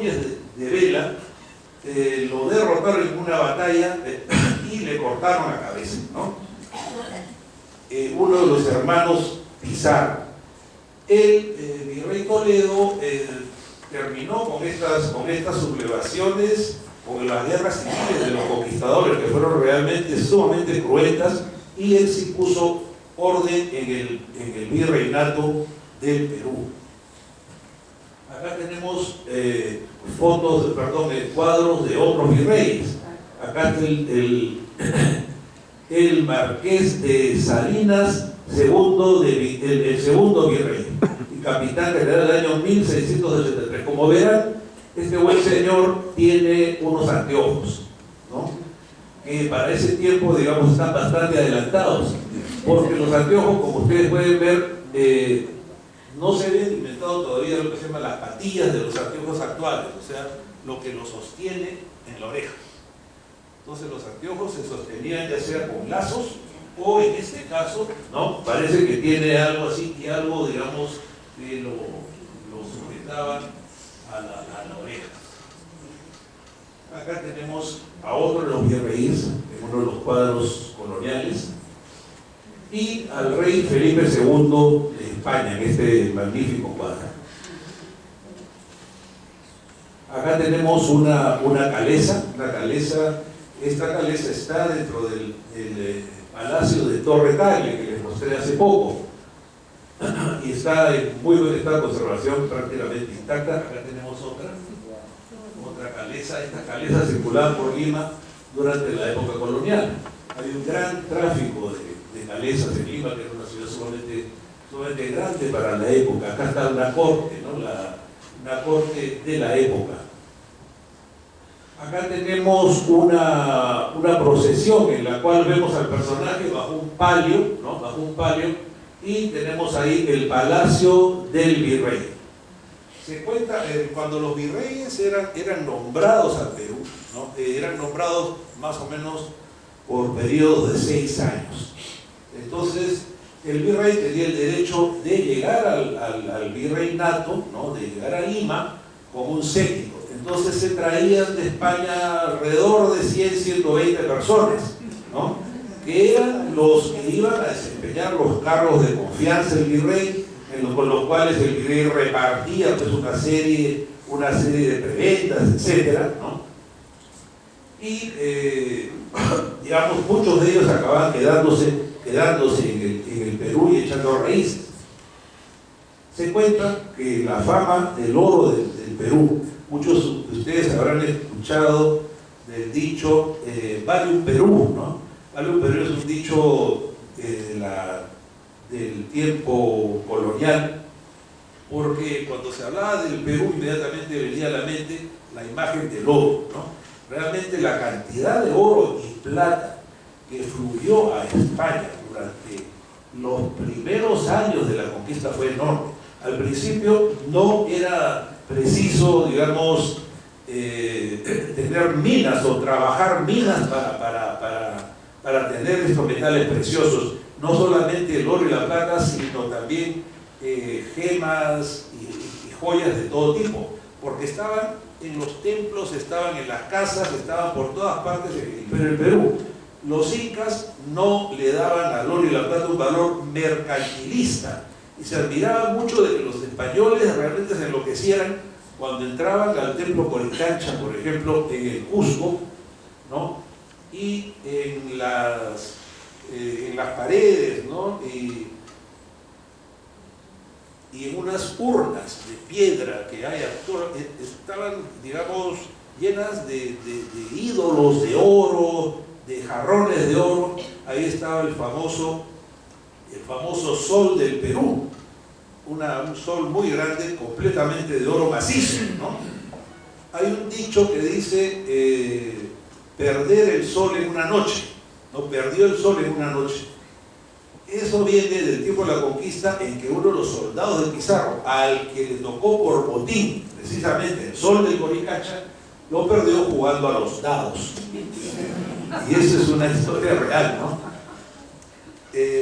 Núñez de Vela lo derrotaron en una batalla y le cortaron la cabeza, ¿no? Uno de los hermanos Pizarro. El virrey Toledo terminó con estas sublevaciones, con las guerras civiles de los conquistadores, que fueron realmente sumamente cruentas, y él sí puso orden en el virreinato del Perú. Acá tenemos cuadros de otros virreyes. Acá está el marqués de Salinas, el segundo virrey, y capitán general del año 1683. Como verán, este buen señor tiene unos anteojos, ¿no? Que para ese tiempo, digamos, están bastante adelantados, porque los anteojos, como ustedes pueden ver, no se habían inventado todavía lo que se llama las patillas de los anteojos actuales, o sea, lo que los sostiene en la oreja. Entonces los anteojos se sostenían ya sea con lazos, o en este caso, ¿no? Parece que tiene algo así, y algo, digamos, que lo sujetaba a la oreja. Acá tenemos a otro de los virreyes, en uno de los cuadros coloniales, y al rey Felipe II de España, en este magnífico cuadro. Acá tenemos una caleza. Esta caleza está dentro del Palacio de Torre Tagle, que les mostré hace poco, y está en muy buena estado de conservación, prácticamente intacta. Acá tenemos otra caleza. Estas calezas circulaban por Lima durante la época colonial. Había un gran tráfico de calezas en Lima, que era una ciudad sumamente grande para la época. Acá está una corte, ¿no? Una corte de la época. Acá tenemos una procesión en la cual vemos al personaje bajo un palio, ¿no? Bajo un palio, y tenemos ahí el Palacio del Virrey. Se cuenta, cuando los virreyes eran nombrados al Perú, ¿no? Eran nombrados más o menos por periodos de 6 años. Entonces, el virrey tenía el derecho de llegar al virreinato, ¿no? De llegar a Lima como un séquito. Entonces se traían de España alrededor de 100, 120 personas, ¿no? Que eran los que iban a desempeñar los cargos de confianza del virrey, con los cuales el virrey repartía pues una serie de prebendas, etcétera, ¿no? Y digamos, muchos de ellos acababan quedándose en el Perú y echando raíces. Se cuenta que la fama del oro del Perú, muchos de ustedes habrán escuchado del dicho vale un Perú, ¿no? Vale un Perú es un dicho del tiempo colonial, porque cuando se hablaba del Perú inmediatamente venía a la mente la imagen del oro, ¿no? Realmente la cantidad de oro y plata que fluyó a España durante los primeros años de la conquista fue enorme. Al principio no era preciso, digamos, tener minas o trabajar minas para tener estos metales preciosos. No solamente el oro y la plata, sino también gemas y joyas de todo tipo, porque estaban en los templos, estaban en las casas, estaban por todas partes del el Perú. Los incas no le daban al oro y la plata un valor mercantilista, y se admiraban mucho de que los españoles realmente se enloquecieran cuando entraban al templo Coricancha, por ejemplo, en el Cusco, ¿no? Y en las paredes, ¿no? Y en unas urnas de piedra que hay, estaban, digamos, llenas de ídolos de oro, de jarrones de oro. Ahí estaba el famoso sol del Perú, un sol muy grande, completamente de oro macizo, ¿no? Hay un dicho que dice perder el sol en una noche, ¿no? Perdió el sol en una noche. Eso viene del tiempo de la conquista, en que uno de los soldados de Pizarro, al que le tocó por botín precisamente el sol del Coricancha, lo perdió jugando a los dados. Y eso es una historia real, ¿no?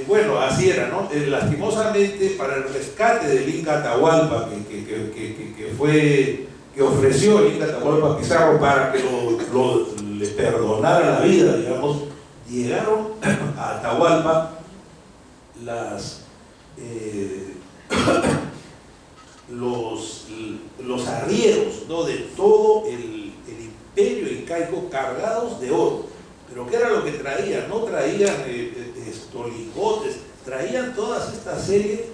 Bueno, así era, ¿no? Lastimosamente, para el rescate del Inca Atahualpa, que fue que ofreció el Inca Atahualpa Pizarro para que le perdonara la vida, digamos, llegaron a Atahualpa los arrieros, ¿no?, de todo el imperio incaico cargados de oro. Pero ¿qué era lo que traían? No traían lingotes, traían toda esta serie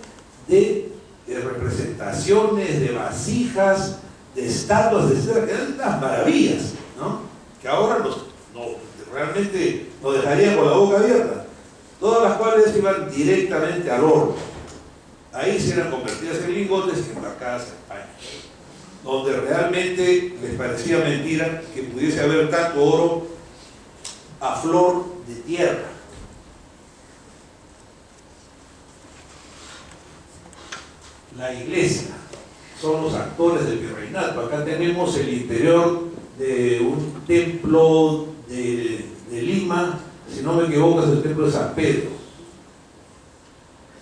de representaciones, de vasijas, de estatuas, etcétera, que eran unas maravillas, ¿no?, que ahora realmente nos dejarían con la boca abierta, todas las cuales iban directamente al oro. Ahí se eran convertidas en lingotes y embarcadas a España, donde realmente les parecía mentira que pudiese haber tanto oro a flor de tierra. La iglesia son los actores del virreinato. Acá tenemos el interior de un templo de Lima, si no me equivoco es el templo de San Pedro.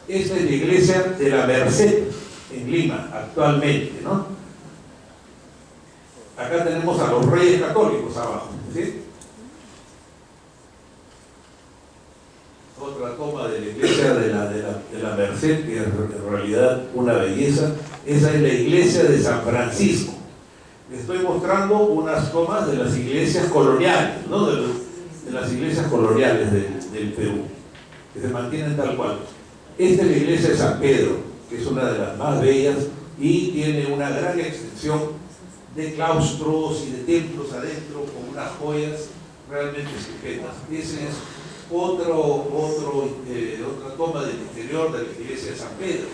Esta es la iglesia de la Merced en Lima actualmente, ¿no? Acá tenemos a los reyes católicos abajo, ¿sí? Otra toma de la iglesia de la Merced, que es en realidad una belleza. Esa es la iglesia de San Francisco. Les estoy mostrando unas tomas de las iglesias coloniales, ¿no?, de las iglesias coloniales del Perú, que se mantienen tal cual. Esta es la iglesia de San Pedro, que es una de las más bellas y tiene una gran extensión de claustros y de templos adentro con unas joyas realmente sujetas. Esa es otra toma del interior de la iglesia de San Pedro.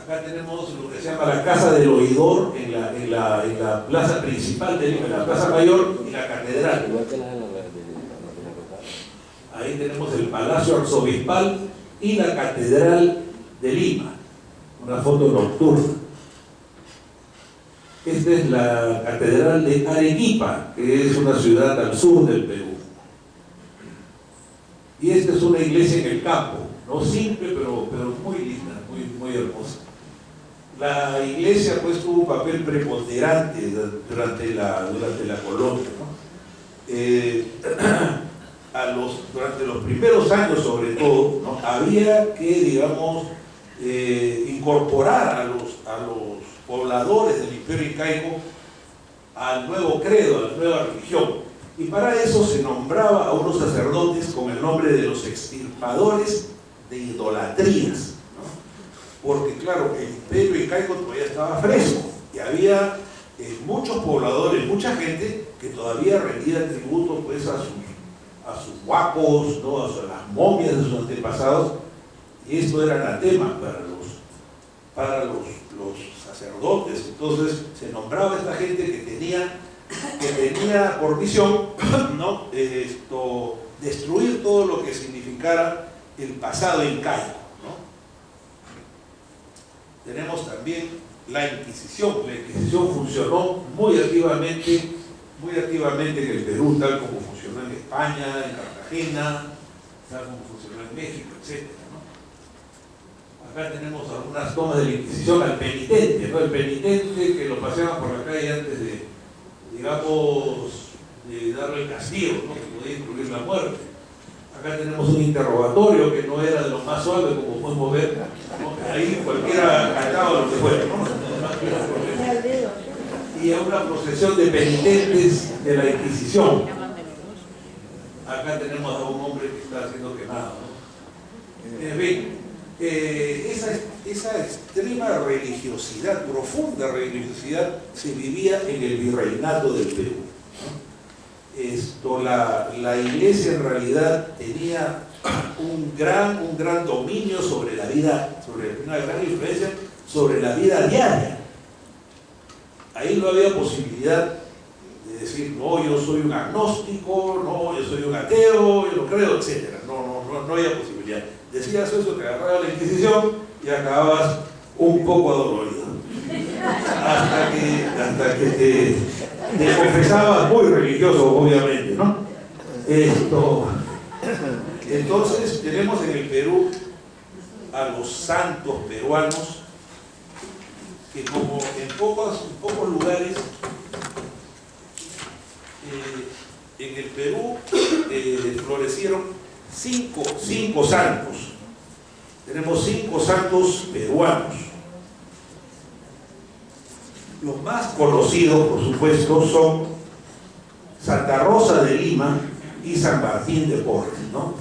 Acá tenemos lo que se llama la Casa del Oidor en la plaza principal de Lima, en la plaza mayor y la catedral. Ahí tenemos el Palacio Arzobispal y la Catedral de Lima, una foto nocturna. Esta es la Catedral de Arequipa, que es una ciudad al sur del Perú. Y esta es una iglesia en el campo, no simple, pero muy linda, muy hermosa. La iglesia pues tuvo un papel preponderante durante la colonia, ¿no? Durante los primeros años sobre todo, ¿no?, había que, digamos, incorporar a los pobladores del imperio incaico al nuevo credo, a la nueva religión, y para eso se nombraba a unos sacerdotes con el nombre de los extirpadores de idolatrías, ¿no? Porque claro, el imperio incaico todavía estaba fresco y había muchos pobladores, mucha gente que todavía rendía tributo pues a sus huacos, ¿no?, a las momias de sus antepasados, y esto era anatema para los sacerdotes. Entonces se nombraba a esta gente que tenía por misión, ¿no?, destruir todo lo que significara el pasado incaico, ¿no? Tenemos también la Inquisición. La Inquisición funcionó muy activamente en el Perú, tal como funcionó en España, en Cartagena, tal como funcionó en México, etc., ¿no? Acá tenemos algunas tomas de la Inquisición al penitente, ¿no? El penitente que lo paseaban por la calle antes de, digamos, de darle el castigo, ¿no?, que podía incluir la muerte. Acá tenemos un interrogatorio que no era de lo más suave, como podemos ver, ¿no? Ahí cualquiera cantaba lo que fuera, ¿no? Y a una procesión de penitentes de la Inquisición. Acá tenemos a un hombre que está siendo quemado, ¿no? En fin, esa extrema religiosidad, profunda religiosidad, se vivía en el virreinato del Perú, ¿no? La iglesia en realidad tenía un gran dominio sobre la vida, una gran influencia sobre la vida diaria. Ahí no había posibilidad de decir, no, yo soy un agnóstico, no, yo soy un ateo, yo no creo, etc. No había posibilidad. Decías eso, te agarraba la Inquisición y acababas un poco adolorido. Hasta que te confesabas muy religioso, obviamente, ¿no? Entonces, tenemos en el Perú a los santos peruanos que como en pocos lugares en el Perú florecieron cinco santos. Tenemos 5 santos peruanos. Los más conocidos, por supuesto, son Santa Rosa de Lima y San Martín de Porres, ¿no?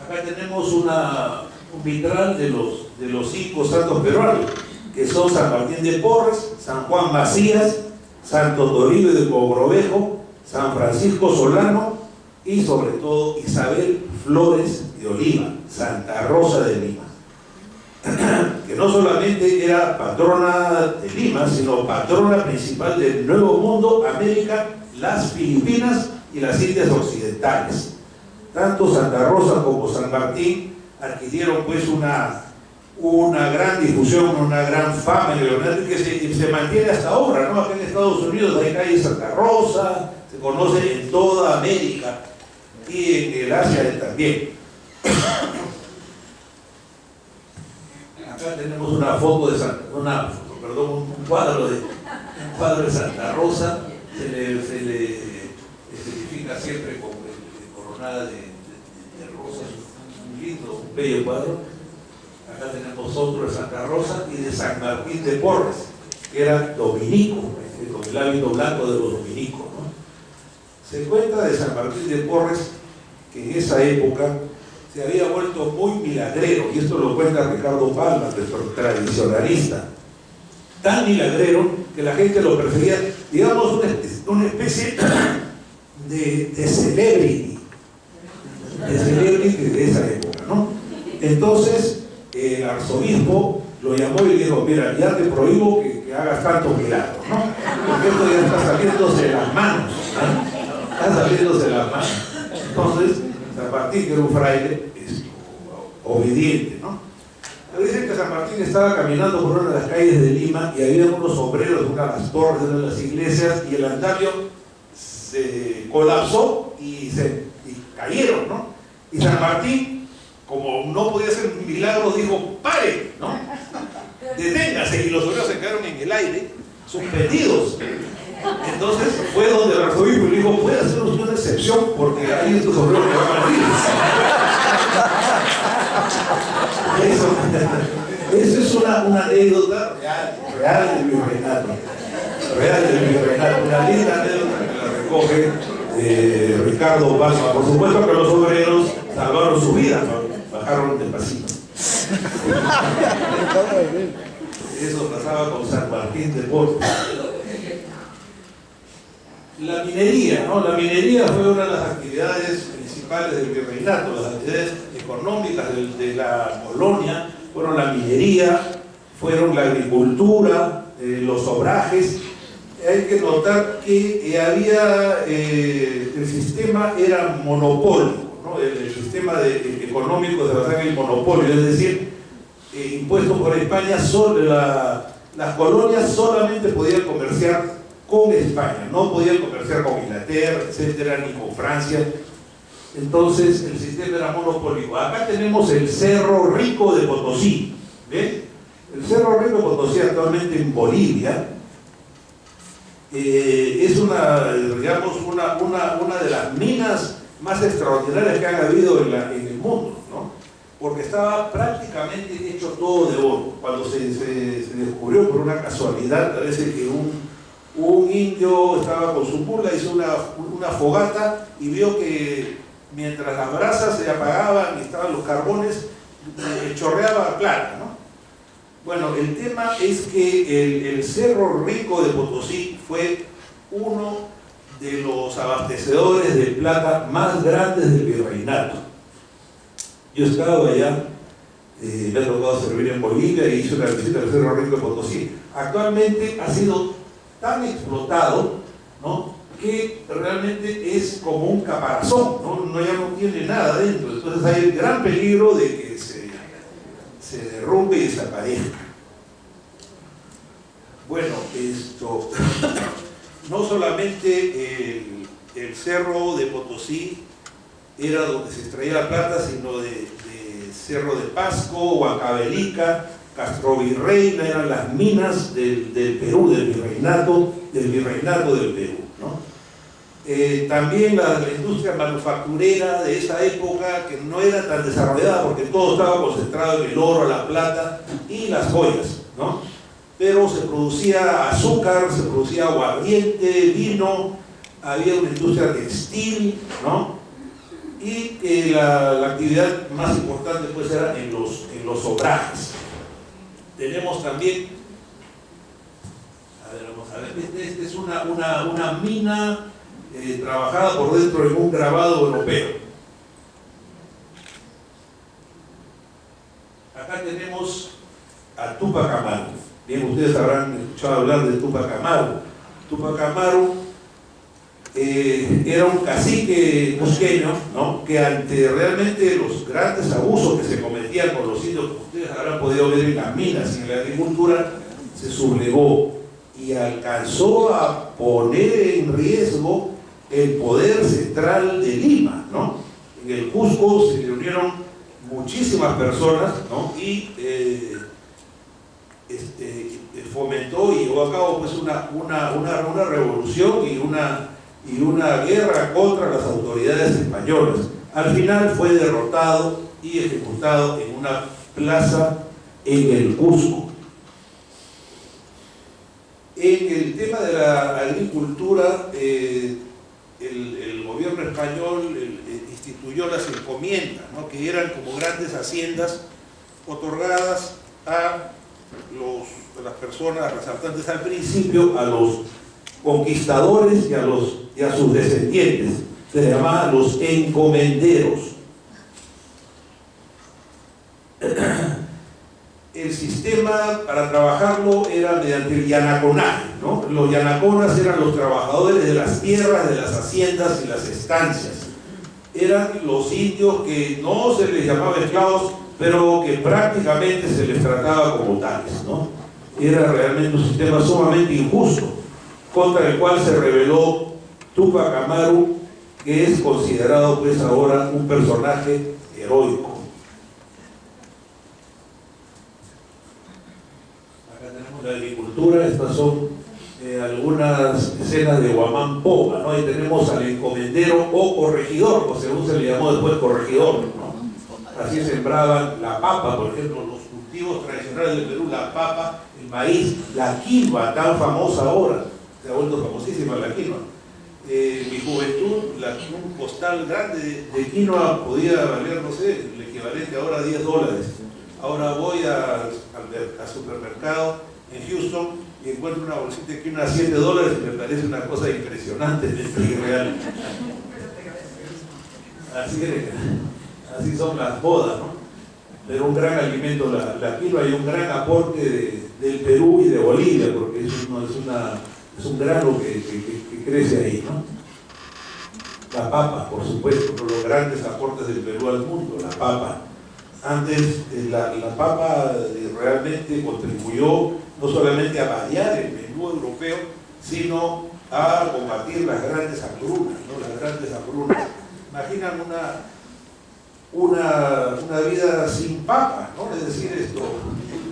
Acá tenemos un vitral de los 5 santos peruanos, que son San Martín de Porres, San Juan Macías, Santo Toribio de Mogrovejo, San Francisco Solano y sobre todo Isabel Flores de Oliva, Santa Rosa de Lima, que no solamente era patrona de Lima, sino patrona principal del Nuevo Mundo, América, las Filipinas y las Indias Occidentales. Tanto Santa Rosa como San Martín adquirieron pues una gran difusión, una gran fama en el Oriente que se mantiene hasta ahora, ¿no? Acá en Estados Unidos hay calle Santa Rosa, se conoce en toda América y en el Asia también. Acá tenemos una foto de un cuadro de Santa Rosa, se le especifica siempre con coronada de rosas, un lindo, un bello cuadro. Acá tenemos otro de Santa Rosa y de San Martín de Porres, que era dominico, con el hábito blanco de los dominicos, ¿no? Se cuenta de San Martín de Porres que en esa época se había vuelto muy milagrero, y esto lo cuenta Ricardo Palma, nuestro tradicionalista. Tan milagrero que la gente lo prefería, digamos, una especie de celebrity de esa época, ¿no? Entonces, el arzobispo lo llamó y le dijo: mira, ya te prohíbo que hagas tantos milagros, ¿no? Porque esto ya está saliéndose de las manos, ¿no? Está saliéndose de las manos. Entonces, San Martín, que era un fraile, obediente, ¿no? Pero dicen que San Martín estaba caminando por una de las calles de Lima y había unos obreros de una de las torres de una de las iglesias y el andamio se colapsó y cayeron, ¿no? Y San Martín, como no podía hacer un milagro, dijo: pare, ¿no? Deténgase, y los obreros se quedaron en el aire, suspendidos. Entonces fue donde el arzobispo le dijo: puede hacer usted una excepción porque hay estos obreros que van a morir. Eso es una anécdota real del virreinato. Una linda anécdota que la recoge Ricardo Palma. Por supuesto que los obreros salvaron su vida, bajaron despacito. Eso pasaba con San Martín de Porres. La minería, ¿no? La minería fue una de las actividades principales del virreinato. Las actividades económicas de la colonia fueron la minería, fueron la agricultura, los obrajes. Hay que notar que había, el sistema era monopólico, ¿no? El sistema económico se basaba en el monopolio, es decir, impuesto por España, las colonias solamente podían comerciar con España, no podían comerciar con Inglaterra, etcétera, ni con Francia. Entonces el sistema era monopólico. Acá tenemos el Cerro Rico de Potosí, ¿ven? El Cerro Rico de Potosí, actualmente en Bolivia, es una de las minas más extraordinarias que han habido en el mundo, ¿no? Porque estaba prácticamente hecho todo de oro. Cuando se descubrió por una casualidad, parece que un indio estaba con su mula, hizo una fogata y vio que mientras las brasas se apagaban y estaban los carbones, chorreaba plata, ¿no? Bueno, el tema es que el Cerro Rico de Potosí fue uno de los abastecedores de plata más grandes del virreinato. Yo he estado allá, me ha tocado servir en Bolivia y hice una visita al Cerro Rico de Potosí. Actualmente ha sido tan explotado, ¿no?, que realmente es como un caparazón, ¿no? Ya no tiene nada dentro. Entonces hay el gran peligro de que se derrumbe y desaparezca. Bueno, esto no solamente el Cerro de Potosí era donde se extraía la plata, sino de Cerro de Pasco, Huancavelica, Castrovirreyna, eran las minas del Perú, del virreinato del Perú, ¿no? También la industria manufacturera de esa época, que no era tan desarrollada porque todo estaba concentrado en el oro, la plata y las joyas, ¿no? Pero se producía azúcar, se producía aguardiente, vino, había una industria textil, ¿no? Y la actividad más importante pues era en los obrajes. Tenemos también, a ver, vamos a ver, esta es una mina trabajada por dentro en un grabado europeo. Acá tenemos a Túpac Amaru. Bien, ustedes habrán escuchado hablar de Túpac Amaru. Túpac Amaru era un cacique cusqueño, ¿no? Que ante realmente los grandes abusos que se cometían con los indios, como ustedes habrán podido ver en las minas y en la agricultura, se sublevó y alcanzó a poner en riesgo el poder central de Lima, ¿no? En el Cusco se reunieron muchísimas personas, ¿no? Y fomentó y llevó a cabo pues una revolución y una guerra contra las autoridades españolas. Al final fue derrotado y ejecutado en una plaza en el Cusco. En el tema de la agricultura, el gobierno español instituyó las encomiendas, ¿no? Que eran como grandes haciendas otorgadas a las personas resaltantes al principio, a los conquistadores y a sus descendientes. Se llamaban los encomenderos. El sistema para trabajarlo era mediante el yanaconaje, ¿no? Los yanaconas eran los trabajadores de las tierras, de las haciendas y las estancias. Eran los indios que no se les llamaba esclavos, pero que prácticamente se les trataba como tales, ¿no? Era realmente un sistema sumamente injusto, contra el cual se rebeló Túpac Amaru, que es considerado pues ahora un personaje heroico. Acá tenemos la agricultura, estas son algunas escenas de Huamán Poma, ¿no? Ahí tenemos al encomendero o corregidor, o según se le llamó después corregidor, ¿no? Así sembraban la papa, por ejemplo, los cultivos tradicionales del Perú, la papa, el maíz, la quinoa, tan famosa ahora, se ha vuelto famosísima la quinoa. En mi juventud, un costal grande de quinoa podía valer, no sé, el equivalente ahora a $10. Ahora voy al supermercado en Houston y encuentro una bolsita de quinoa a $7 y me parece una cosa impresionante, real. Así son las bodas, ¿no? Pero un gran alimento la quinoa y un gran aporte del Perú y de Bolivia, porque es un grano que crece ahí, ¿no? La papa, por supuesto, uno de los grandes aportes del Perú al mundo, la papa. Antes la papa realmente contribuyó no solamente a variar el menú europeo, sino a combatir las grandes hambrunas, ¿no? Las grandes hambrunas. Imaginan una vida sin papa, ¿no? Es decir,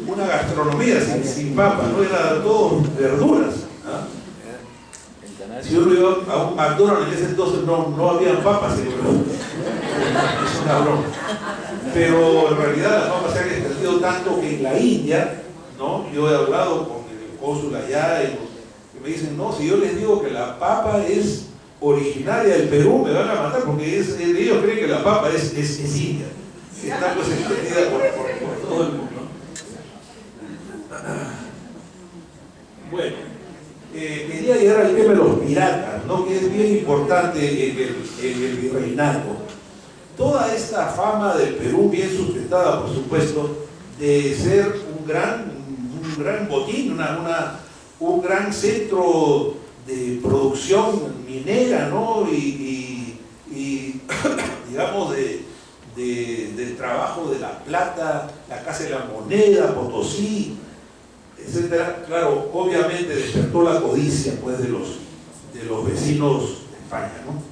una gastronomía sin papa, ¿no? Era todo verduras, ¿no? Si uno iba a un McDonald's en ese entonces no había papas, es una broma. Pero en realidad las papas se han extendido tanto que en la India, ¿no? Yo he hablado con el cónsul allá y me dicen, no, si yo les digo que la papa es originaria del Perú, me van a matar porque ellos creen que la papa es india. Está pues extendida por todo el mundo. Bueno, quería llegar al tema de los piratas, ¿no? Que es bien importante en el virreinato. Toda esta fama del Perú, bien sustentada por supuesto, de ser un gran botín, un gran centro de producción minera, ¿no? Y digamos del trabajo de la plata, la Casa de la Moneda, Potosí, etcétera. Claro, obviamente despertó la codicia pues de los vecinos de España, ¿no?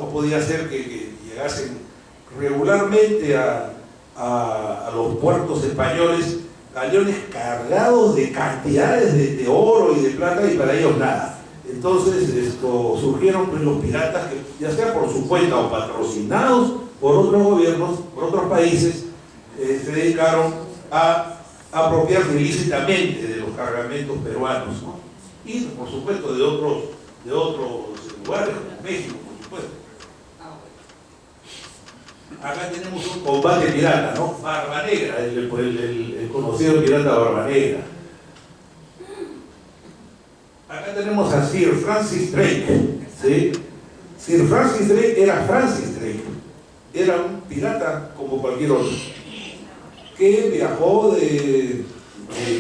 No podía ser que llegasen regularmente a los puertos españoles galeones cargados de cantidades de oro y de plata, y para ellos nada. Entonces surgieron pues, los piratas que, ya sea por su cuenta o patrocinados por otros gobiernos, por otros países, se dedicaron a apropiarse ilícitamente de los cargamentos peruanos, ¿no? Y por supuesto de otros lugares, como México, por supuesto. Acá tenemos un combate pirata, ¿no? Barba Negra, el conocido pirata Barba Negra. Acá tenemos a Sir Francis Drake, ¿sí? Sir Francis Drake era Francis Drake, era un pirata como cualquier otro, que viajó de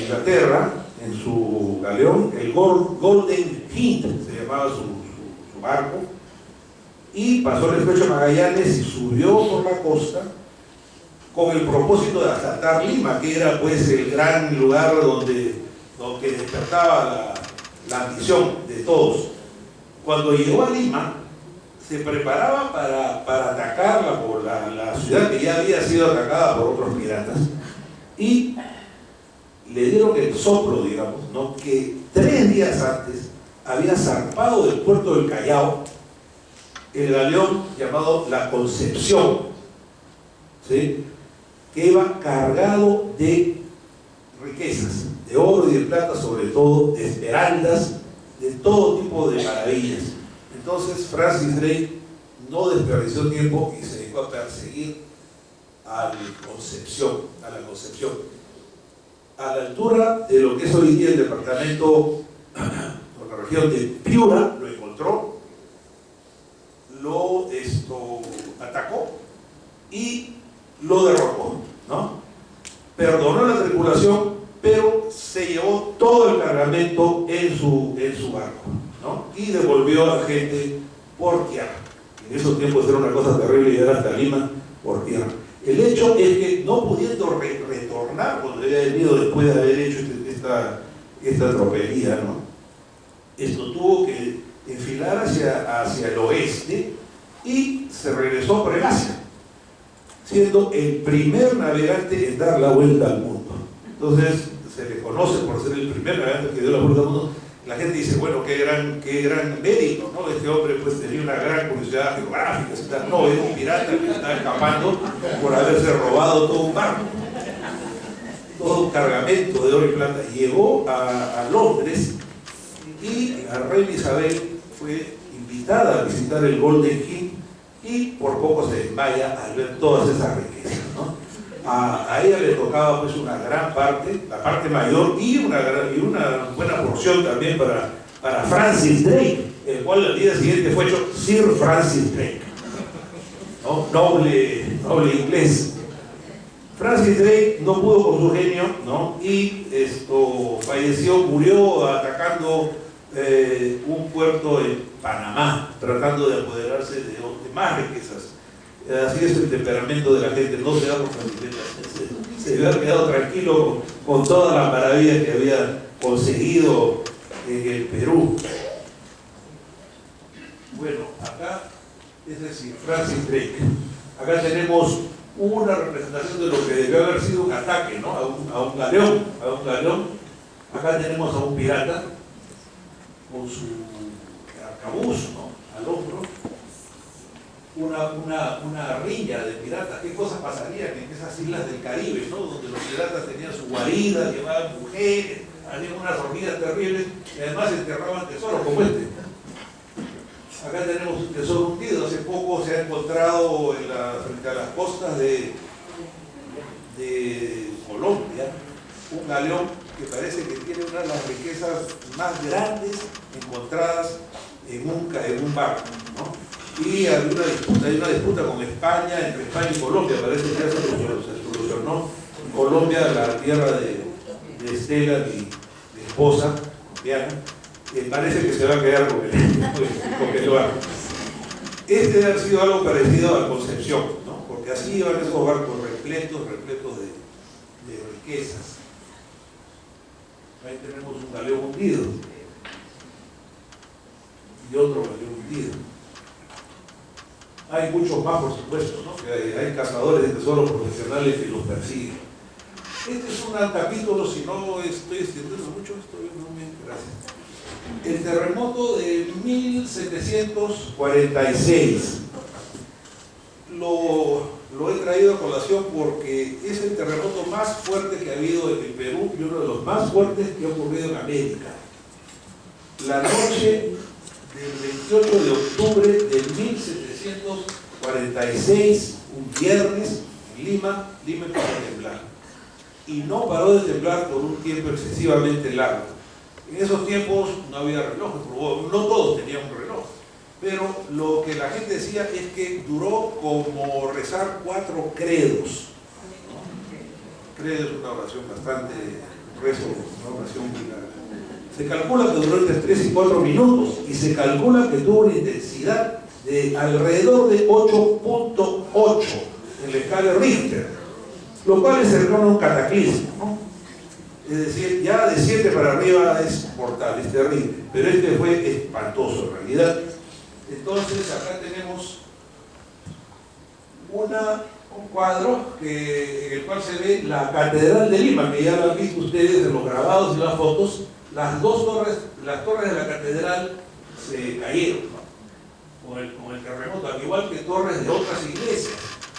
Inglaterra en su galeón, el Golden Hind, se llamaba su barco, y pasó el estrecho de Magallanes y subió por la costa con el propósito de asaltar Lima, que era pues el gran lugar donde despertaba la ambición de todos. Cuando llegó a Lima, se preparaba para atacar la ciudad que ya había sido atacada por otros piratas, y le dieron el soplo, digamos, ¿no? Que 3 días antes había zarpado del puerto del Callao el galeón llamado La Concepción, ¿sí? Que iba cargado de riquezas, de oro y de plata, sobre todo, de esmeraldas, de todo tipo de maravillas. Entonces Francis Drake no desperdició tiempo y se dedicó a perseguir a la Concepción, a la altura de lo que es hoy día el departamento o la región de Piura. Lo encontró, lo atacó y lo derrotó, ¿no? Perdonó a la tripulación, pero se llevó todo el cargamento en su barco, ¿no? Y devolvió a la gente por tierra. En esos tiempos era una cosa terrible llegar hasta Lima por tierra. El hecho es que no pudiendo retornar cuando había venido después de haber hecho esta tropelía, ¿no? Tuvo que enfilar hacia el oeste y se regresó por el Asia, siendo el primer navegante en dar la vuelta al mundo. Entonces se le conoce por ser el primer navegante que dio la vuelta al mundo. La gente dice, bueno, qué gran mérito, ¿no? Este hombre pues tenía una gran curiosidad geográfica, etc. No, era un pirata que estaba escapando por haberse robado todo un barco, todo un cargamento de oro y plata. Llegó a Londres y la reina Isabel fue invitada a visitar el Golden Hind y por poco se desmaya al ver todas esas riquezas, ¿no? A ella le tocaba pues una gran parte, la parte mayor, y una buena porción también para Francis Drake, el cual al día siguiente fue hecho Sir Francis Drake, ¿no? Noble inglés. Francis Drake no pudo con su genio, ¿no? Y murió atacando un puerto en Panamá, tratando de apoderarse de más riquezas. Así es el temperamento de la gente, no se da por satisfecha, se había quedado tranquilo con todas las maravillas que había conseguido en el Perú. Bueno, acá es decir, Francis Drake. Acá tenemos una representación de lo que debió haber sido un ataque, ¿no? a un galeón. Acá tenemos a un pirata con su arcabuz, ¿no? Al hombro. Una riña de piratas. ¿Qué cosas pasarían en esas islas del Caribe, ¿no? Donde los piratas tenían su guarida, llevaban mujeres, había unas hormigas terribles y además enterraban tesoros como este. Acá tenemos un tesoro hundido. Hace poco se ha encontrado frente a las costas de Colombia un galeón que parece que tiene una de las riquezas más grandes encontradas en un barco, ¿no? Y hay una disputa con España, entre España y Colombia. Parece que ya se solucionó. Colombia, la tierra de Estela, mi esposa, Diana, parece que se va a quedar con el barco. Este debe haber sido algo parecido a Concepción, ¿no? Porque así iban esos barcos repletos de riquezas. Ahí tenemos un galeón hundido y otro galeón hundido. Hay muchos más, por supuesto, ¿no? Que hay cazadores de tesoros profesionales que los persiguen. Este es un capítulo, si no estoy extendiendo mucho, esto no me gracias. El terremoto de 1746. Lo he traído a colación porque es el terremoto más fuerte que ha habido en el Perú y uno de los más fuertes que ha ocurrido en América. La noche del 28 de octubre de 1746, un viernes, en Lima empezó a temblar. Y no paró de temblar por un tiempo excesivamente largo. En esos tiempos no había relojes, no todos tenían un reloj. Pero lo que la gente decía es que duró como rezar 4 credos. Credo es una oración bastante rezo, una oración muy larga. Se calcula que duró entre 3 y 4 minutos y se calcula que tuvo una intensidad de alrededor de 8.8 en la escala Richter, lo cual es cercano a un cataclismo, ¿no? Es decir, ya de 7 para arriba es mortal, es terrible, pero este fue espantoso en realidad. Entonces acá tenemos un cuadro en el cual se ve la Catedral de Lima, que ya lo han visto ustedes en los grabados y las fotos. Las torres de la catedral se cayeron, ¿no? con el terremoto, al igual que torres de otras iglesias.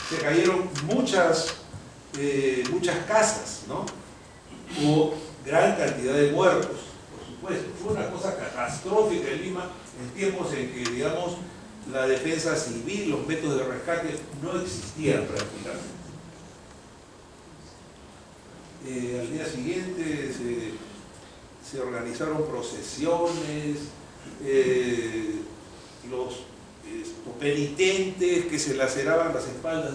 Se cayeron muchas casas, ¿no? Hubo gran cantidad de muertos, por supuesto. Fue una cosa catastrófica en Lima, en tiempos en que, digamos, la defensa civil, los métodos de rescate no existían prácticamente. Al día siguiente se organizaron procesiones, los penitentes que se laceraban las espaldas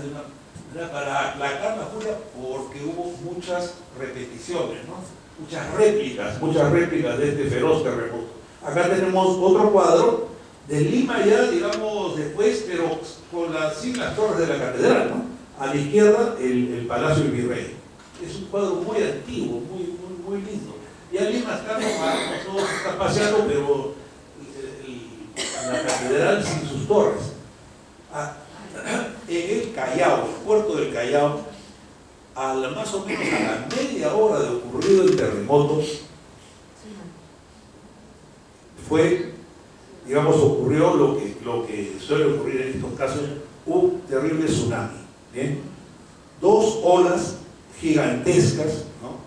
para aplacar la furia, porque hubo muchas repeticiones, ¿no? muchas réplicas de este feroz terremoto. Acá tenemos otro cuadro de Lima ya, digamos, después, pero sin las torres de la catedral, ¿no? A la izquierda, el Palacio del Virrey. Es un cuadro muy antiguo, muy lindo. Ya Lima está normal, todo se está paseando, pero la catedral sin sus torres. En el Callao, el puerto del Callao, más o menos a la media hora de ocurrido el terremoto, ocurrió lo que suele ocurrir en estos casos, un terrible tsunami. ¿Bien? 2 olas gigantescas, ¿no?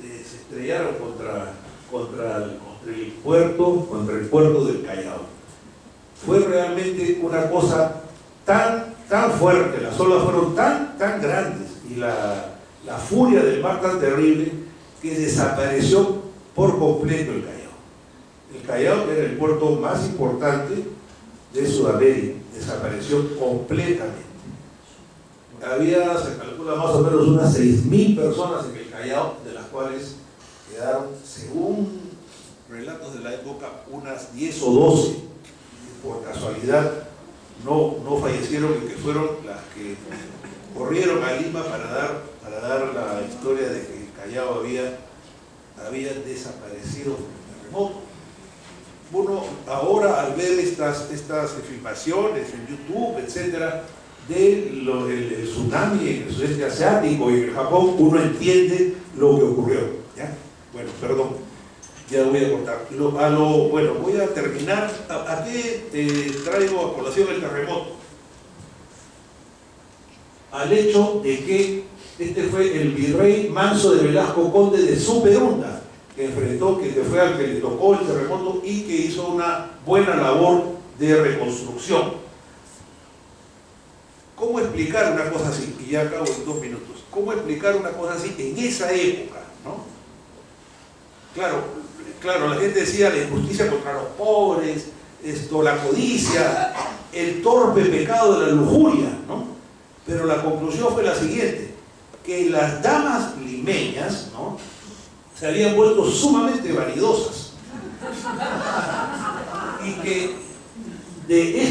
Se estrellaron contra el puerto del Callao. Fue realmente una cosa tan fuerte, las olas fueron tan grandes y la furia del mar tan terrible que desapareció por completo el Callao. El Callao, que era el puerto más importante de Sudamérica, desapareció completamente. Se calcula más o menos unas 6.000 personas en el Callao, de las cuales quedaron, según relatos de la época, unas 10 o 12, por casualidad no fallecieron y que fueron las que corrieron a Lima para dar la historia de que el Callao había desaparecido por el terremoto. Uno ahora, al ver estas filmaciones en YouTube, etcétera, del tsunami en el sudeste asiático y en el Japón, uno entiende lo que ocurrió, ¿ya? Bueno, perdón, ya voy a cortar. Bueno, voy a terminar. ¿A qué traigo a colación el terremoto? Al hecho de que este fue el virrey Manso de Velasco, conde de Superunda, que fue al que le tocó el terremoto y que hizo una buena labor de reconstrucción. ¿Cómo explicar una cosa así? Y ya acabo en 2 minutos. ¿Cómo explicar una cosa así en esa época, ¿no? Claro, la gente decía la injusticia contra los pobres, la codicia, el torpe pecado de la lujuria, ¿no? Pero la conclusión fue la siguiente, que las damas limeñas, ¿no?, se habían vuelto sumamente vanidosas y que de